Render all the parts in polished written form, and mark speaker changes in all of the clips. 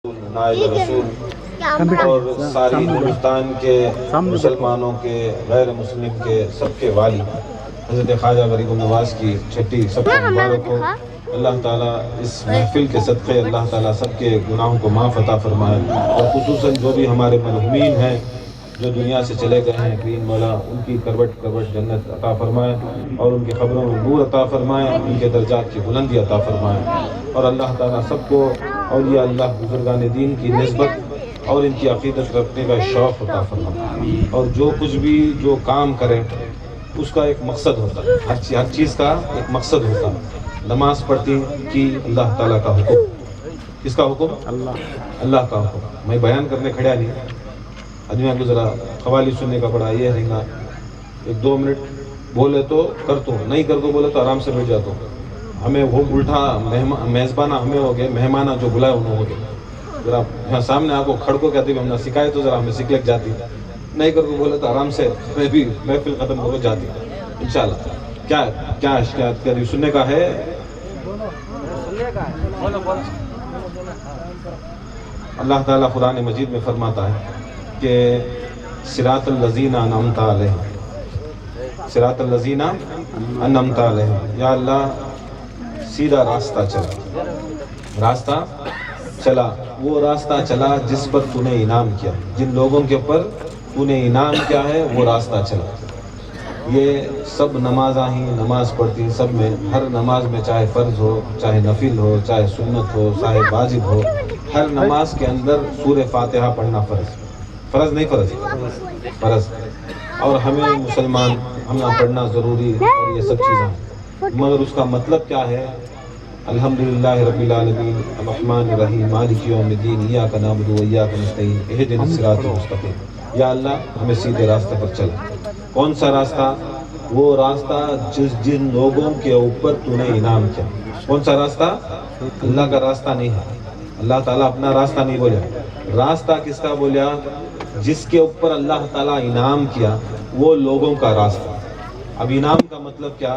Speaker 1: नायब रसूल और सारी हिंदुस्तान के मुसलमानों के गैर मुस्लिम के सबके वाली हज़रत ख्वाजा गरीब नवाज़ की छठी सबके मुबारक हो। अल्लाह ताला इस महफिल के सदक़े अल्लाह ताला सबके गुनाहों को माफ़ अता फरमाए और खुसूसन जो भी हमारे मरहूमीन हैं जो दुनिया से चले गए हैं करीम मौला उनकी करवट करवट जन्नत अता फरमाए और उनकी ख़बरों में नूर अता फरमाए, उनके दर्जात की बुलंदी अता फरमाए और अल्लाह ताला सबको औलिया अल्लाह बुजुर्गान दीन की निस्बत और इनकी अक़ीदत रखने का शौक़ अता फरमाए। और जो कुछ भी जो काम करें उसका एक मकसद होता है, हर चीज़ का एक मकसद होता है। नमाज पढ़ती कि अल्लाह ताला का हुक्म, किसका हुक्म? अल्लाह का हुक्म। मैं बयान करने खड़ा नहीं, आदमी को ज़रा क़वाली सुनने का बड़ा ये रहेगा, एक दो मिनट बोले तो कर तो, नहीं कर को बोले तो आराम से बैठ जाता हूँ। हमें वो उल्टा मेज़बाना हमें हो गए, मेहमाना जो बुलाए उन्होंने हो गए। ज़रा यहाँ सामने आपको खड़को कहते हुए हमने सिखाए तो ज़रा हमें सीख लग जाती, नहीं कर को बोले तो आराम से मैं भी महफिल ख़त्म हो जाती इंशाल्लाह। क्या क्या शिकायत करी सुनने का है? अल्लाह ताला कुरान मजीद में फरमाता है कि सिरातल लज़ीना अनअमता अलैहिम, सिरातल लज़ीना अनअमता अलैहिम, या अल्लाह सीधा रास्ता चला, रास्ता चला, वो रास्ता चला जिस पर तूने इनाम किया, जिन लोगों के ऊपर तूने इनाम किया है वो रास्ता चला। ये सब नमाज़ा ही नमाज पढ़ती, सब में हर नमाज में चाहे फ़र्ज़ हो, चाहे नफिल हो, चाहे सुन्नत हो, चाहे वाजिब हो, हर नमाज के अंदर सूरह फातिहा पढ़ना फ़र्ज़ नहीं फ़र्ज़। और हमें मुसलमान हमना पढ़ना ज़रूरी और ये सब चीज़ें, मगर उसका मतलब क्या है? अल्हम्दुलिल्लाह रब्बिल आलमीन अर्रहमानिर रहीम मालिकि यौमिद्दीन इय्याका नअबुदु व इय्याका नस्तईन इहदिनस सिरातल मुस्तक़ीम। या अल्लाह हमें सीधे रास्ते पर चला। कौन सा रास्ता? वो रास्ता जिन लोगों के ऊपर तूने इनाम किया। कौन सा रास्ता? अल्लाह का रास्ता नहीं है, अल्लाह ताला अपना रास्ता नहीं बोला, रास्ता किसका बोला? जिसके ऊपर अल्लाह ताला इनाम किया वो लोगों का रास्ता। अब इनाम का मतलब क्या?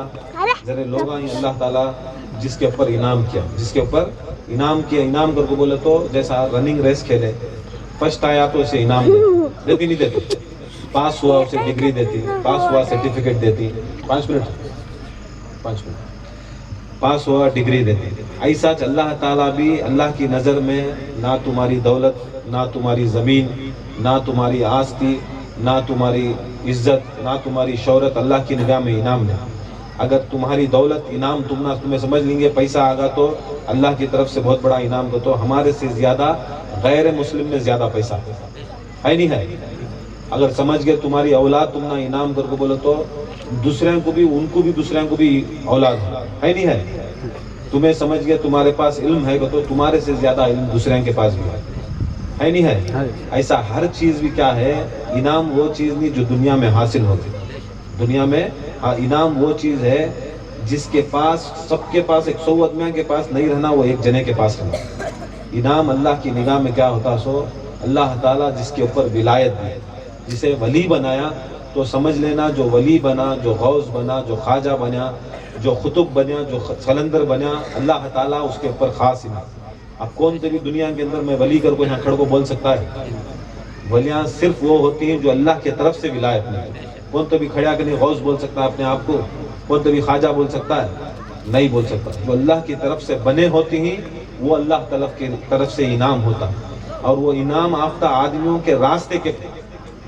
Speaker 1: जरा लोग अल्लाह ताला जिसके ऊपर इनाम किया, जिसके ऊपर इनाम किया, इनाम करके बोले तो जैसा रनिंग रेस खेले, फर्स्ट आया तो उसे इनाम देती नहीं देती, पास हुआ उसे डिग्री देती, पास हुआ सर्टिफिकेट देती, 5 मिनट पास हुआ डिग्री देती। ऐसा अल्लाह ताला भी अल्लाह की नज़र में ना तुम्हारी दौलत, ना तुम्हारी ज़मीन, ना तुम्हारी आस्ती, ना तुम्हारी इज्जत, ना तुम्हारी शोहरत अल्लाह की निगाह में इनाम है। अगर तुम्हारी दौलत इनाम तुम्हें समझ लेंगे, पैसा आगा तो अल्लाह की तरफ से बहुत बड़ा इनाम को, तो हमारे से ज़्यादा गैर मुस्लिम में ज़्यादा पैसा है नहीं है? अगर समझ गए तुम्हारी औलाद तुम ना इनाम करके बोलो तो दूसरे को भी, उनको भी दूसरे को भी औलाद है नहीं है? तुम्हें समझ गए तुम्हारे पास इल्म है तो तुम्हारे से ज़्यादा इल्म दूसरे के पास भी है नहीं है? ऐसा हर चीज़ भी क्या है? इनाम वो चीज़ नहीं जो दुनिया में हासिल होती। दुनिया में हाँ इनाम वो चीज़ है जिसके पास, सबके पास, 100 आदमियों के पास नहीं रहना, वो एक जने के पास रहना। इनाम अल्लाह की निगाह में क्या होता? सो अल्लाह ताला जिसके ऊपर विलायत दी, जिसे वली बनाया, तो समझ लेना जो वली बना, जो गौस बना, जो ख्वाजा बना, जो खुतुब बना, जो सलंदर बना, अल्लाह ताला उसके ऊपर ख़ास इनाम। अब कौन सी भी दुनिया के अंदर मैं वली कर को यहाँ खड़ को बोल सकता है? वलियाँ सिर्फ वो होती हैं जो अल्लाह की तरफ से विलायत नहीं। कौन तो भी खड़ा के नहीं गौस बोल सकता है अपने आप को? कौन तो भी ख्वाजा बोल सकता है? नहीं बोल सकता। जो अल्लाह की तरफ से बने होती हैं वो अल्लाह तलफ की तरफ से इनाम होता है। और वो इनाम आफ्ता आदमियों के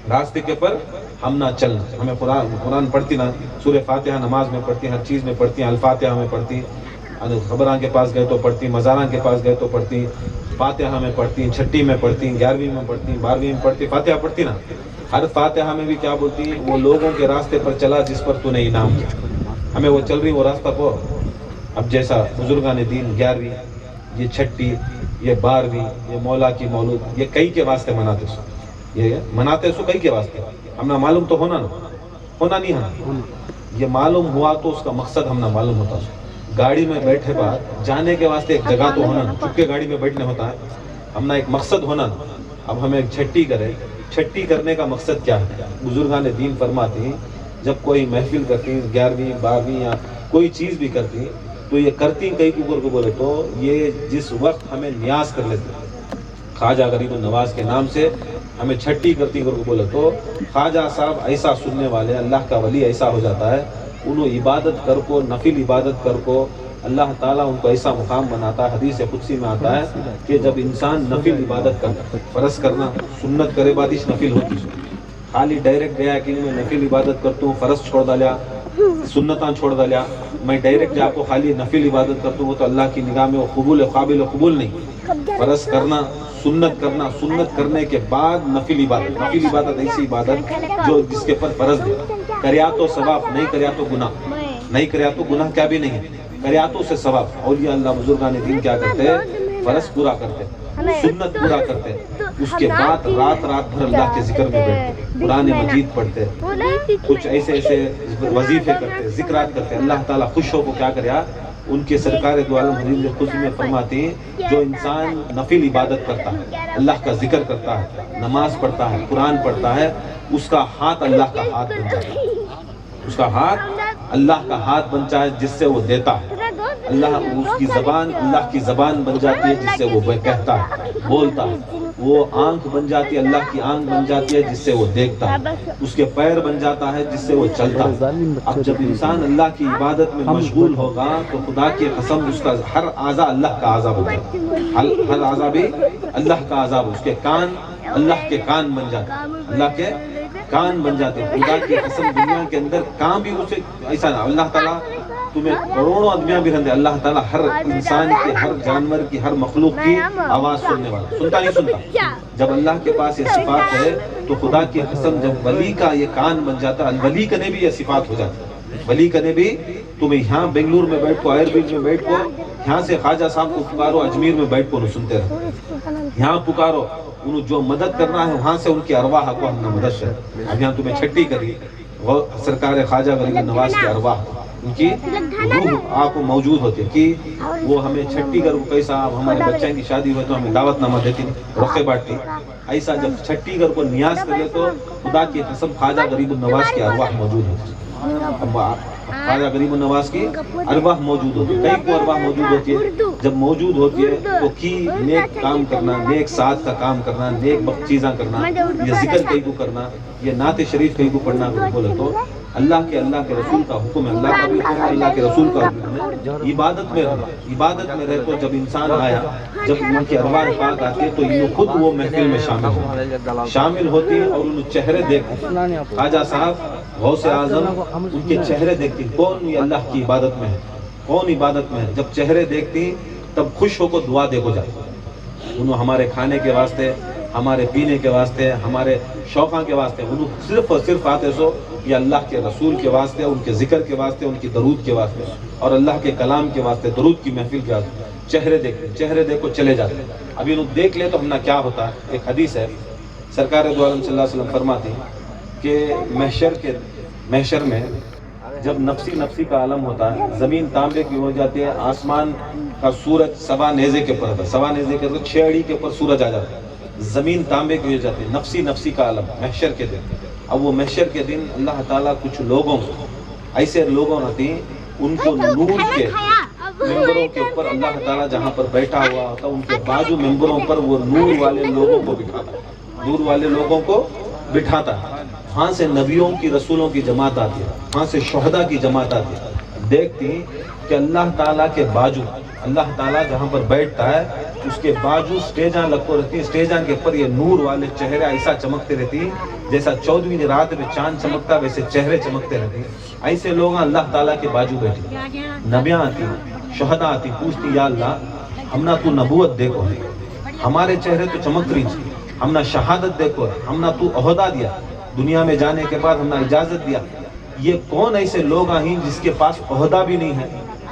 Speaker 1: रास्ते के पर हम ना चलना। हमें कुरान पढ़ती ना, सूरह फातिहा नमाज में पढ़ती, हर चीज़ में पढ़ती, अल-फातिहा में पढ़ती, खबरां के पास गए तो पढ़ती, मज़ारां के पास गए तो पढ़ती, फातिहा में पढ़ती, छठी में पढ़ती, 11वीं में पढ़ती, 12वीं में पढ़ती, फातिहा पढ़ती ना। हर फातिहा में भी क्या बोलती? वो लोगों के रास्ते पर चला जिस पर तूने इनाम किया। हमें वो चल रही वो रास्ता को। अब जैसा बुजुर्गान दीन 11वीं, ये छठी, ये 12वीं, ये मौला की मौलूद, ये कई के वास्ते मनाते सो, ये मनाते सो कई के वास्ते। हमना मालूम तो होना नहीं है, ये मालूम हुआ तो उसका मकसद हमना मालूम होता है। गाड़ी में बैठे बाद जाने के वास्ते एक जगह तो होना, चुपके गाड़ी में बैठने होता है, हमना एक मकसद होना। अब हमें एक छठी करें, छठी करने का मकसद क्या है? बुजुर्गान दीन फरमाते हैं जब कोई महफिल करती, 11वीं 12वीं या कोई चीज़ भी करती, तो ये करती कई ऊपर को बोले तो ये जिस वक्त हमें न्यास कर लेते, خواجہ غریب النواز کے نام سے ہمیں چھٹی کرتی کر کو بولے تو خواجہ صاحب ایسا سننے والے اللہ کا ولی ایسا ہو جاتا ہے، انہوں عبادت کر کو نفل عبادت کر کو اللہ تعالیٰ ان کو ایسا مقام بناتا ہے۔ حدیث قدسی میں آتا ہے کہ جب انسان نفل عبادت کرتا، فرض کرنا سنت کرے بادش نفل ہوتی، خالی ڈائریکٹ گیا کہ میں نفل عبادت کرتا ہوں، فرض چھوڑ ڈالیا، سنتاں چھوڑ ڈالیا، میں ڈائریکٹ جا کو خالی نفل عبادت کرتا ہوں، وہ تو اللہ کی نگاہ میں وہ قبول قابل قبول نہیں۔ فرض کرنا، سنت کرنا، سنت کرنے کے بعد نفل عبادت، نفل عبادت ایسی عبادت جو جس کے پر فرض دے، کریا تو ثواب، نہیں کریا تو گناہ، نہیں کریا تو گناہ کیا بھی نہیں ہے، کریا تو سے ثواب۔ اولیاء اللہ بزرگان دین کیا کرتے ہیں، فرض پورا کرتے، سنت پورا کرتے، اس کے بعد رات رات بھر اللہ کے ذکر میں بیٹھتے، قرآن مجید پڑھتے، کچھ ایسے ایسے وظیفے کرتے، ذکرات کرتے۔ اللہ تعالیٰ خوش ہو کو کیا کریا، ان کے سرکار دو عالم حدیث خود میں فرماتے ہیں جو انسان نفل عبادت کرتا ہے، اللہ کا ذکر کرتا ہے، نماز پڑھتا ہے، قرآن پڑھتا ہے، اس کا ہاتھ اللہ کا ہاتھ بن جاتا ہے، اس کا ہاتھ اللہ کا ہاتھ بن جائے جس سے وہ دیتا ہے، اللہ اس کی زبان اللہ کی زبان بن جاتی ہے جس سے وہ کہتا ہے، بولتا ہے، وہ آنکھ بن جاتی ہے اللہ کی آنکھ بن جاتی ہے جس سے وہ دیکھتا ہے، اس کے پیر بن جاتا ہے جس سے وہ چلتا ہے۔ اب جب انسان اللہ کی عبادت میں مشغول ہوگا تو خدا کی قسم اس کا ہر اعضا اللہ کا اعضا بن جاتا ہے، ہر اعضا بھی اللہ کا اعضا، اس کے کان اللہ کے کان بن جاتے ہیں، اللہ کے کان بن جاتے ہیں۔ خدا کی قسم دنیا کے اندر کام بھی اسے ایسا نہ، اللہ تعالیٰ تمہیں کروڑوں آدمیاں بھی رہتے، اللہ تعالیٰ ہر انسان کی، ہر جانور کی، ہر مخلوق کی آواز سننے والا، سنتا نہیں سنتا۔ جب اللہ کے پاس یہ صفات ہے تو خدا کی قسم جب ولی کا یہ کان بن جاتا ہے، ولی کنے بھی یہ صفات ہو جاتی ہے، ولی کنے بھی تمہیں یہاں بنگلور میں بیٹھ کو، ایئر بیل میں بیٹھ کو، یہاں سے خواجہ صاحب کو پکارو، اجمیر میں بیٹھ کو انہوں سنتے رہو، یہاں پکارو، انہوں جو مدد کرنا ہے وہاں سے ان کی ارواح کو ہم نے مدد ہے۔ اب یہاں تمہیں چھٹی کری، وہ سرکار خواجہ غریب النواز کی ارواح، ان کی روح آپ کو موجود ہوتی ہے کہ وہ ہمیں چھٹی کر کو کیسا، ہمارے بچے کی شادی ہوئے تو ہمیں دعوت نامہ دیتی، رخے بانٹتی، ایسا جب چھٹی کر کو نیاز کرے تو خدا کی قسم خواجہ غریب النواز کی ارواح موجود ہوتی ہے، خواجہ غریب النواز کی ارواح موجود ہوتی ہے، کئی کو ارواح موجود ہوتی ہے۔ جب موجود ہوتی ہے تو کی نیک کام کرنا، نیک ساتھ کا کام کرنا، نیک چیزاں کرنا، یہ ذکر کئی کو کرنا، یہ نعت شریف کئی کو پڑھنا بولے تو اللہ کے رسول کا حکم ہے، اللہ کا بھی حکم ہے، اللہ کے رسول کا حکم ہے۔ عبادت میں رہ تو جب انسان آیا، جب ان کی ارواح پاک آتی ہے تو یہ خود وہ محفل میں شامل ہوتی ہے، اور ان چہرے دیکھتے، خواجہ صاحب غوث اعظم ان کے چہرے دیکھتی، کون یہ اللہ کی عبادت میں ہے، کون عبادت میں ہے۔ جب چہرے دیکھتی تب خوش ہو کو دعا دے کو جاتی، انہوں ہمارے کھانے کے واسطے، ہمارے پینے کے واسطے، ہمارے شوقاں کے واسطے، انہوں صرف اور صرف آتے سو یہ اللہ کے رسول کے واسطے، ان کے ذکر کے واسطے، ان کی درود کے واسطے، اور اللہ کے کلام کے واسطے، درود کی محفل کے واسطے۔ چہرے دیکھو چلے جاتے۔ ابھی انہوں دیکھ لے تو ہم نہ کیا ہوتا ہے۔ ایک حدیث ہے، سرکار دو عالم صلی اللہ علیہ وسلم فرماتے ہیں کہ محشر میں جب نفسی کا عالم ہوتا ہے، زمین تانبے کی ہو جاتی ہے، آسمان کا سورج سوا نیزے کے اوپر، سوا نیزے کے اوپر 6 اڑی کے اوپر سورج آ جاتا ہے، زمین تانبے کی ہو جاتی ہے، نفسی کا عالم محشر کے دن۔ اب وہ محشر کے دن اللہ تعالیٰ کچھ لوگوں کو، ایسے لوگوں ہوتے ہیں ان کو نور کے ممبروں کے اوپر اللہ تعالیٰ جہاں پر بیٹھا ہوا ہوتا، ان کے بازو ممبروں پر وہ نور والے لوگوں کو بٹھاتا ہے، نور والے لوگوں کو بٹھاتا ہے۔ وہاں سے نبیوں کی، رسولوں کی جماعت آتی ہے، وہاں سے شہداء کی جماعت آتی ہے، دیکھتی کہ اللہ تعالیٰ کے بازو، اللہ تعالیٰ جہاں پر بیٹھتا ہے اس کے بازو سٹیجاں لگو رہتی ہیں، سٹیجاں کے اوپر یہ نور والے چہرے ایسا چمکتے رہتی ہیں جیسا 14ویں رات میں چاند چمکتا ویسے چہرے چمکتے رہتے ہیں۔ ایسے لوگ اللہ تعالیٰ کے بازو بیٹھے، نبیاں آتی، شہداء آتی، پوچھتی یا اللہ ہم نہ تو نبوت دیکھو ہے، ہمارے چہرے تو چمک رہی ہیں، ہم نہ شہادت دیکھو ہے، ہم نہ تو عہدہ دیا، دنیا میں جانے کے بعد ہم نے اجازت دیا، یہ کون ایسے لوگ ہیں جس کے پاس عہدہ بھی نہیں ہے،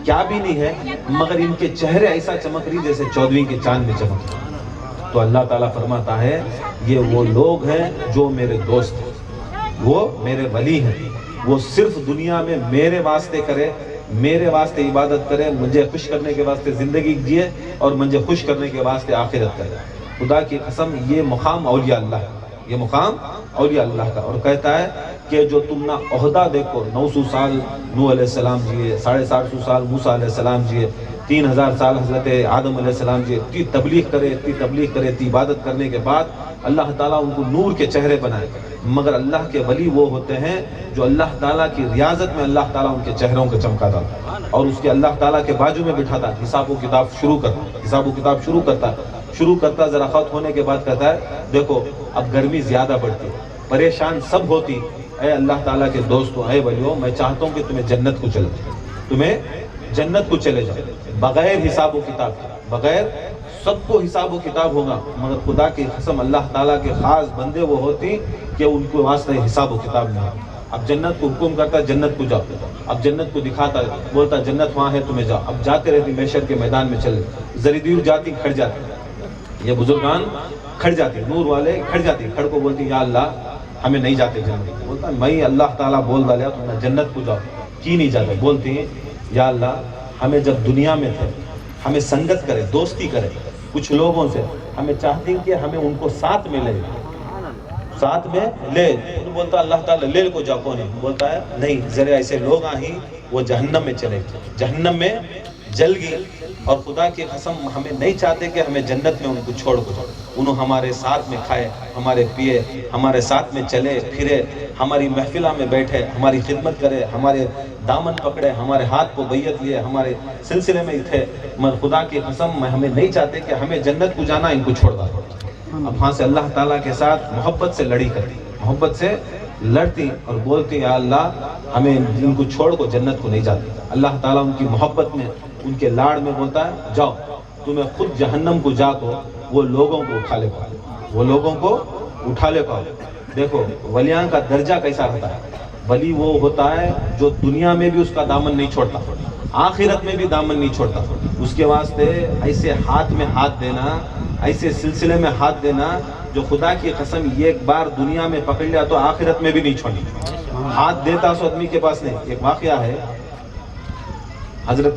Speaker 1: کیا بھی نہیں ہے، مگر ان کے چہرے ایسا چمک رہی جیسے 14ویں کے چاند میں چمک۔ تو اللہ تعالیٰ فرماتا ہے یہ وہ لوگ ہیں جو میرے دوست ہیں، وہ میرے ولی ہیں، وہ صرف دنیا میں میرے واسطے کرے، میرے واسطے عبادت کرے، مجھے خوش کرنے کے واسطے زندگی جیے اور مجھے خوش کرنے کے واسطے آخرت کرے۔ خدا کی قسم یہ مقام اولیاء اللہ ہے، یہ مقام اولیاء اللہ کا۔ اور کہتا ہے کہ جو تم نہ عہدہ دیکھو، 900 سال نوح علیہ السلام جیے، 750 سال موسیٰ علیہ السلام جیے، 3000 साल हज़रत आदम अलैहिस्सलाम जी इतनी तबलीग करे, इतनी इबादत करने के बाद अल्लाह ताला उनको नूर के चेहरे बनाए। मगर अल्लाह के वली वो होते हैं जो अल्लाह ताला की रियाजत में अल्लाह ताला उनके चेहरों को चमकाता था और उसके अल्लाह ताला के बाजू में बिठाता, हिसाब व किताब शुरू करता ज़रा खत होने के बाद कहता है देखो अब गर्मी ज़्यादा बढ़ती, परेशान सब होती, ऐ अल्लाह ताला के दोस्तों, ऐ वलियों, मैं चाहता हूँ कि तुम्हें जन्नत को चले जाओ बगैर हिसाब व किताब, बगैर सबको हिसाब व किताब होगा, मगर खुदा की कसम अल्लाह ताला के खास बंदे वो होती कि उनको वास्ते हिसाब व किताब नहीं। अब जन्नत को हुक्म करता जन्नत को जाओ, अब जन्नत को दिखाता बोलता जन्नत वहाँ है तुम्हें जाओ। अब जाते रहती महशर के मैदान में चले, जरी दूर जाती खड़ जाती, ये बुजुर्गान खड़ जाती, नूर वाले खड़ जाती, खड़ को बोलती या अल्लाह हमें नहीं जाते जन्नत। बोलता मैं अल्लाह ताला बोल डाला तुम जन्नत को जाओ, की नहीं जाते। बोलती है या अल्लाह हमें जब दुनिया में थे हमें संगत करे, दोस्ती करे कुछ लोगों से, हमें चाहती कि हमें उनको साथ में ले बोलता अल्लाह ताला ले को जाओ, कौन है? बोलता है नहीं, जरा ऐसे लोग ही वो जहन्नम में चले, जहन्नम में जल गई और खुदा की कसम हमें नहीं चाहते कि हमें जन्नत में उनको छोड़ को, उन्होंने हमारे साथ में खाए, हमारे पिए, हमारे साथ में चले फिरे, हमारी महफिला में बैठे, हमारी खिदमत करे, हमारे दामन पकड़े, हमारे हाथ को बैयत लिए, हमारे सिलसिले में थे, मगर खुदा की कसम हमें नहीं चाहते कि हमें जन्नत को जाना, इनको छोड़ दो। अब वहाँ से अल्लाह ताला के साथ मोहब्बत से लड़ी करती, मोहब्बत से लड़ती और बोलती या अल्लाह हमें इनको छोड़ को जन्नत को नहीं जाती। अल्लाह ताला उनकी मोहब्बत में, उनके लाड़ में बोलता है जाओ तुम्हें खुद जहन्नम को जाको वो लोगों को उठा ले पाओ, देखो वलियां का दर्जा कैसा होता है। वली वो होता है जो दुनिया में भी उसका दामन नहीं छोड़ता, आखिरत में भी दामन नहीं छोड़ता। उसके वास्ते ऐसे हाथ में हाथ देना, ऐसे सिलसिले में हाथ देना जो खुदा की कसम ये एक बार दुनिया में पकड़ लिया तो आखिरत में भी नहीं छोड़नी। हाथ देता उस आदमी के पास नहीं। एक वाकया है, हजरत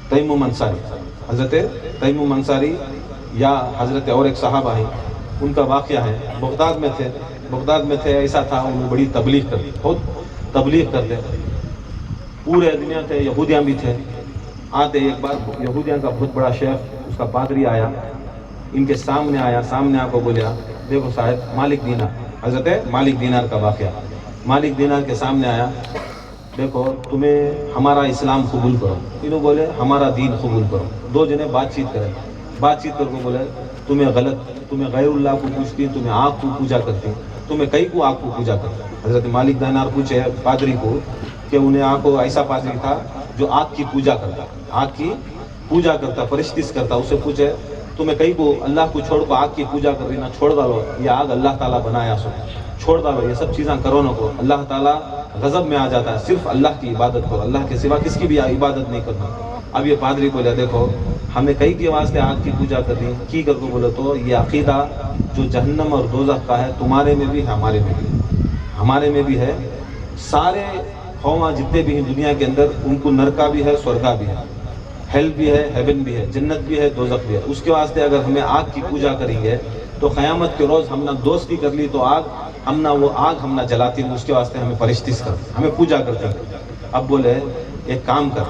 Speaker 1: तैमूम अंसारी या हजरत और एक सहाबा है, उनका वाकया है। बगदाद में थे, ऐसा था उन्होंने बड़ी तबलीग करती, बहुत तबलीग करते, पूरे दुनिया थे, यहूदियाँ भी थे। आते एक बार यहूदियाँ का बहुत बड़ा शेख, उसका पादरी आया, इनके सामने आकर बोला देखो साहब मालिक दीनार, हजरत मालिक दीनार का वाकया, मालिक दीनार के सामने आया, देखो तुम्हें हमारा इस्लाम कबूल करो। इन्होंने बोले हमारा दीन कबूल करो। दो जने बातचीत करके बोले तुम्हें गैरुल्लाह को पूछती, तुम्हें आँख को पूजा करती, तुम्हें कई को आँख को पूजा करती। हजरत मालिक दीनार पूछे पादरी को कि उन्हें आँख को, ऐसा पादरी था जो आँख की पूजा करता, परिस्तिस करता। उससे पूछे तुम्हें कई को अल्लाह को छोड़ को आग की पूजा कर रही ना, छोड़ डालो, ये आग अल्लाह ताला बनाया सो छोड़ डालो, ये सब चीज़ें करो ना को, अल्लाह ताला गज़ब में आ जाता है। सिर्फ अल्लाह की इबादत करो, अल्लाह के सिवा किसकी भी इबादत नहीं करना। अब ये पादरी बोला देखो हमें कई के वास्ते आग की पूजा कर रही की करके बोले तो ये अकीदा जो जहन्नम और दोज़ख का है तुम्हारे में भी है, हमारे में भी है। सारे कौमा जितने भी हैं दुनिया के अंदर उनको नरका भी है, स्वर्गा भी है, हेल भी है, हेवन भी है, जन्नत भी है, दोज़ख भी है। उसके वास्ते अगर हमें आग की पूजा करेंगे तो क़यामत के रोज़ हमने दोस्ती कर ली तो वो आग हम ना जलाती, उसके वास्ते हमें परिस्तिस करती, हमें पूजा करती। अब बोले एक काम कर,